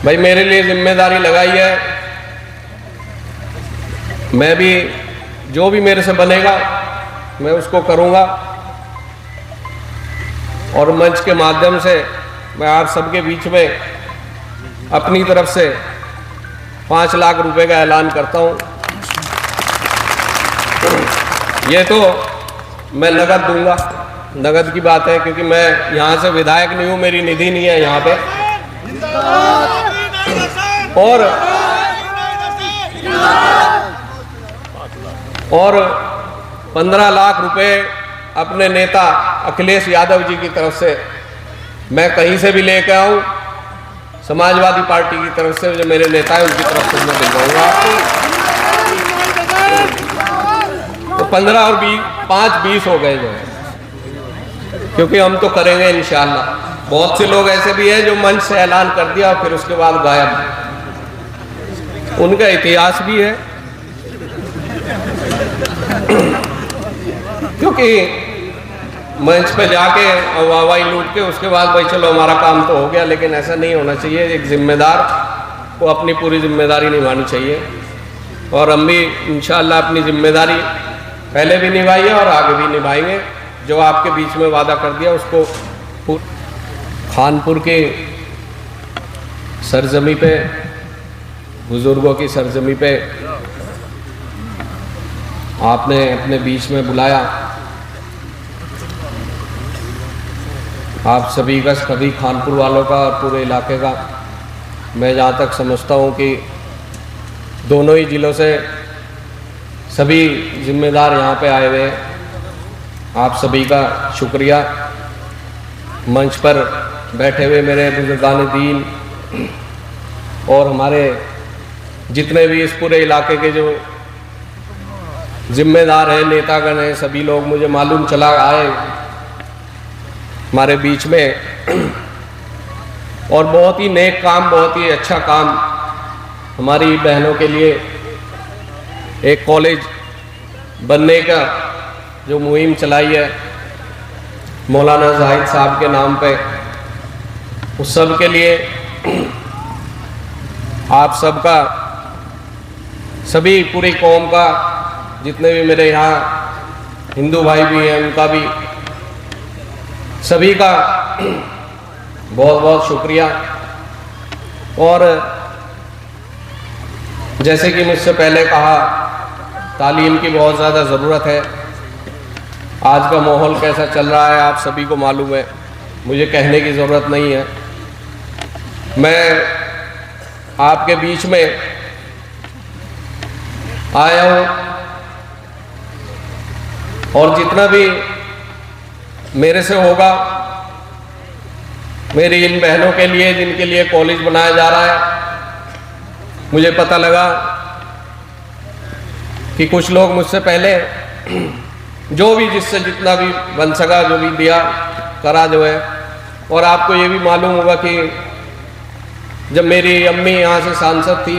भाई मेरे लिए जिम्मेदारी लगाई है, मैं भी जो भी मेरे से बनेगा मैं उसको करूँगा। और मंच के माध्यम से मैं आप सबके बीच में अपनी तरफ से 5 लाख रुपए का ऐलान करता हूँ। ये तो मैं नगद दूंगा, नगद की बात है, क्योंकि मैं यहाँ से विधायक नहीं हूँ, मेरी निधि नहीं है यहाँ पे। और 15 लाख रुपए अपने नेता अखिलेश यादव जी की तरफ से मैं कहीं से भी लेके आऊँ, समाजवादी पार्टी की तरफ से जो मेरे नेता हैं उनकी तरफ से मैं दिलवाऊंगा आपको। तो 15 और 5 20 हो गए जो है, क्योंकि हम तो करेंगे इंशाअल्लाह। बहुत से लोग ऐसे भी हैं जो मंच से ऐलान कर दिया और फिर उसके बाद गायब, उनका इतिहास भी है। क्योंकि मंच पे जाके वाहवाही लूट के उसके बाद भाई चलो हमारा काम तो हो गया, लेकिन ऐसा नहीं होना चाहिए। एक जिम्मेदार को अपनी पूरी जिम्मेदारी निभानी चाहिए, और हम भी इंशाअल्लाह अपनी जिम्मेदारी पहले भी निभाई है और आगे भी निभाएंगे। जो आपके बीच में वादा कर दिया उसको खानपुर के सरजमी पे, बुजुर्गों की सरजमी पे आपने अपने बीच में बुलाया। आप सभी का, सभी खानपुर वालों का, पूरे इलाके का, मैं जहाँ तक समझता हूँ कि दोनों ही ज़िलों से सभी जिम्मेदार यहाँ पे आए हुए हैं। आप सभी का शुक्रिया। मंच पर बैठे हुए मेरे बुजुर्गान दीन और हमारे जितने भी इस पूरे इलाके के जो जिम्मेदार हैं, नेतागण हैं, सभी लोग मुझे मालूम चला आए हमारे बीच में, और बहुत ही नेक काम, बहुत ही अच्छा काम हमारी बहनों के लिए एक कॉलेज बनने का जो मुहिम चलाई है मौलाना जाहिद साहब के नाम पे, उस सब के लिए आप सबका, सभी पूरी कौम का, जितने भी मेरे यहाँ हिंदू भाई भी हैं उनका भी, सभी का बहुत बहुत शुक्रिया। और जैसे कि मुझसे पहले कहा, तालीम की बहुत ज़्यादा ज़रूरत है। आज का माहौल कैसा चल रहा है आप सभी को मालूम है, मुझे कहने की ज़रूरत नहीं है। मैं आपके बीच में आया हूँ और जितना भी मेरे से होगा, मेरी इन बहनों के लिए जिनके लिए कॉलेज बनाया जा रहा है, मुझे पता लगा कि कुछ लोग मुझसे पहले जो भी जिससे जितना भी बन सका, जो भी दिया करा जो है। और आपको ये भी मालूम होगा कि जब मेरी अम्मी यहाँ से सांसद थी,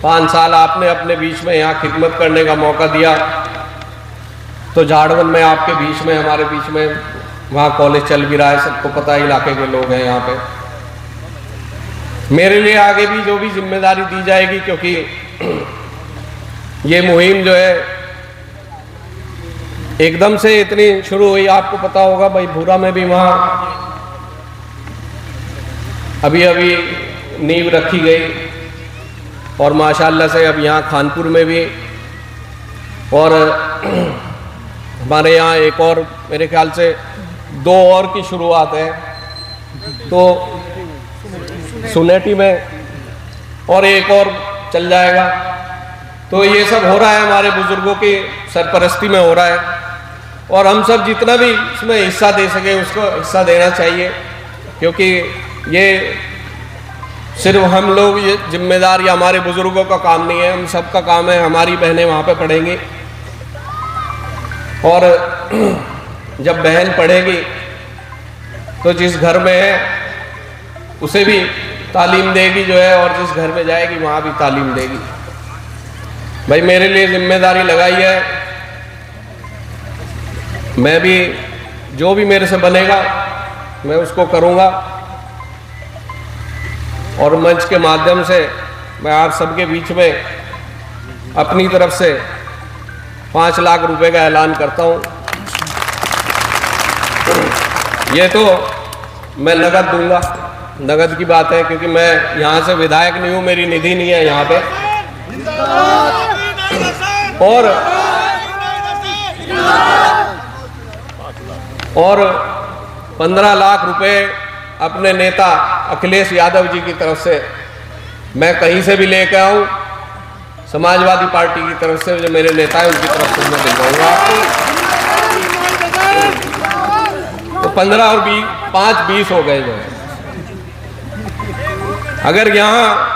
5 साल आपने अपने बीच में यहाँ खिदमत करने का मौका दिया, तो झाड़वन में आपके बीच में, हमारे बीच में वहाँ कॉलेज चल भी रहा है, सबको पता है, इलाके के लोग हैं यहाँ पे। मेरे लिए आगे भी जो भी जिम्मेदारी दी जाएगी, क्योंकि ये मुहिम जो है एकदम से इतनी शुरू हुई, आपको पता होगा भाई भूरा में भी वहाँ अभी अभी नींव रखी गई, और माशाल्लाह से अब यहाँ खानपुर में भी, और हमारे यहाँ एक और मेरे ख्याल से 2 और की शुरुआत है, तो सुनेटी में और एक और चल जाएगा। तो ये सब हो रहा है, हमारे बुजुर्गों की सरपरस्ती में हो रहा है, और हम सब जितना भी इसमें हिस्सा दे सके उसको हिस्सा देना चाहिए, क्योंकि ये सिर्फ हम लोग ये जिम्मेदार या हमारे बुजुर्गों का काम नहीं है, हम सबका काम है। हमारी बहनें वहाँ पे पढ़ेंगी, और जब बहन पढ़ेगी तो जिस घर में है उसे भी तालीम देगी जो है, और जिस घर में जाएगी वहाँ भी तालीम देगी। भाई मेरे लिए जिम्मेदारी लगाई है, मैं भी जो भी मेरे से बनेगा मैं उसको करूँगा। और मंच के माध्यम से मैं आप सबके बीच में अपनी तरफ से 5 लाख रुपए का ऐलान करता हूं। ये तो मैं नगद दूंगा, नगद की बात है, क्योंकि मैं यहाँ से विधायक नहीं हूँ, मेरी निधि नहीं है यहाँ पे। और 15 लाख रुपए अपने नेता अखिलेश यादव जी की तरफ से मैं कहीं से भी लेके आऊं, समाजवादी पार्टी की तरफ से जो मेरे नेता है उनकी तरफ से मैं दिलवाऊंगा आपको। तो 15 और 5 20 हो गए जो है। अगर यहाँ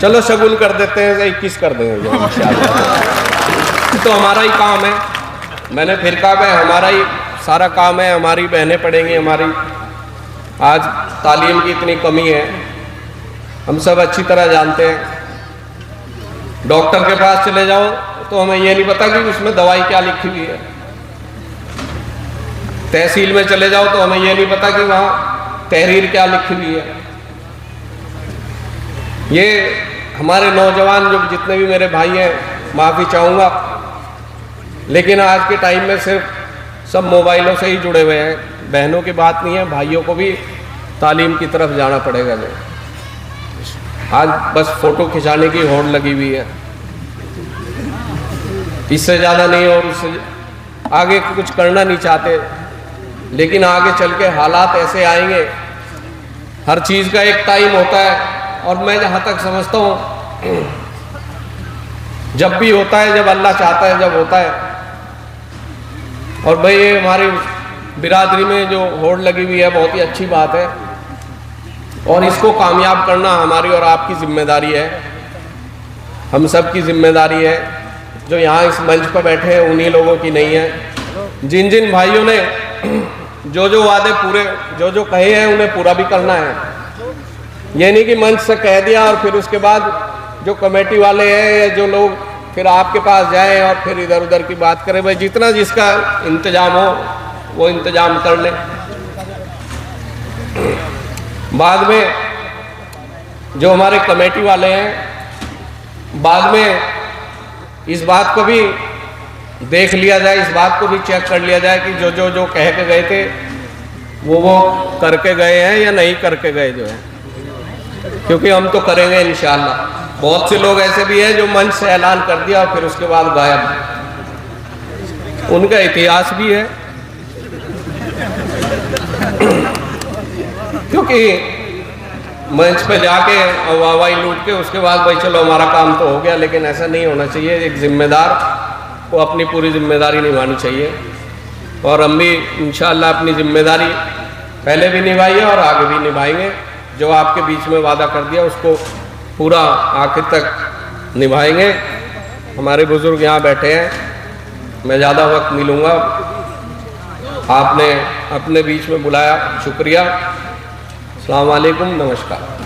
चलो शगुन कर देते हैं, 21 कर देंगे तो हमारा ही काम है। मैंने फिर कहा है हमारा ही सारा काम है, हमारी बहनें पढ़ेंगी। हमारी आज तालीम की इतनी कमी है, हम सब अच्छी तरह जानते हैं। डॉक्टर के पास चले जाओ तो हमें ये नहीं पता कि उसमें दवाई क्या लिखी हुई है। तहसील में चले जाओ तो हमें ये नहीं पता कि वहाँ तहरीर क्या लिखी हुई है। ये हमारे नौजवान जो जितने भी मेरे भाई हैं, माफ़ी चाहूँगा, लेकिन आज के टाइम में सिर्फ सब मोबाइलों से ही जुड़े हुए हैं। बहनों की बात नहीं है, भाइयों को भी तालीम की तरफ जाना पड़ेगा। जो आज बस फ़ोटो खिंचाने की होड़ लगी हुई है, इससे ज़्यादा नहीं, और उससे आगे कुछ करना नहीं चाहते। लेकिन आगे चल के हालात ऐसे आएंगे, हर चीज़ का एक टाइम होता है। और मैं जहाँ तक समझता हूँ, जब भी होता है, जब अल्लाह चाहता है, जब होता है। और भाई ये हमारी बिरादरी में जो होड़ लगी हुई है, बहुत ही अच्छी बात है, और इसको कामयाब करना हमारी और आपकी जिम्मेदारी है, हम सब की जिम्मेदारी है। जो यहाँ इस मंच पर बैठे हैं उन्हीं लोगों की नहीं है। जिन जिन भाइयों ने जो जो वादे पूरे जो कहे हैं उन्हें पूरा भी करना है। ये नहीं कि मंच से कह दिया और फिर उसके बाद जो कमेटी वाले हैं या जो लोग फिर आपके पास जाएं और फिर इधर उधर की बात करें। भाई जितना जिसका इंतजाम हो वो इंतजाम कर ले। बाद में जो हमारे कमेटी वाले हैं, बाद में इस बात को भी देख लिया जाए, इस बात को भी चेक कर लिया जाए कि जो कह के गए थे वो करके गए हैं या नहीं करके गए जो है, क्योंकि हम तो करेंगे इंशाअल्लाह। बहुत से लोग ऐसे भी हैं जो मंच से ऐलान कर दिया और फिर उसके बाद गायब, उनका इतिहास भी है। क्योंकि मंच पे जाके वाहवाही लूट के उसके बाद भाई चलो हमारा काम तो हो गया, लेकिन ऐसा नहीं होना चाहिए। एक जिम्मेदार को अपनी पूरी जिम्मेदारी निभानी चाहिए, और हम भी इंशाअल्लाह अपनी जिम्मेदारी पहले भी निभाई है और आगे भी निभाएंगे। जो आपके बीच में वादा कर दिया उसको पूरा आखिर तक निभाएंगे। हमारे बुजुर्ग यहाँ बैठे हैं, मैं ज़्यादा वक्त नहीं लूँगा। आपने अपने बीच में बुलाया, शुक्रिया। अस्सलाम वालेकुम, नमस्कार।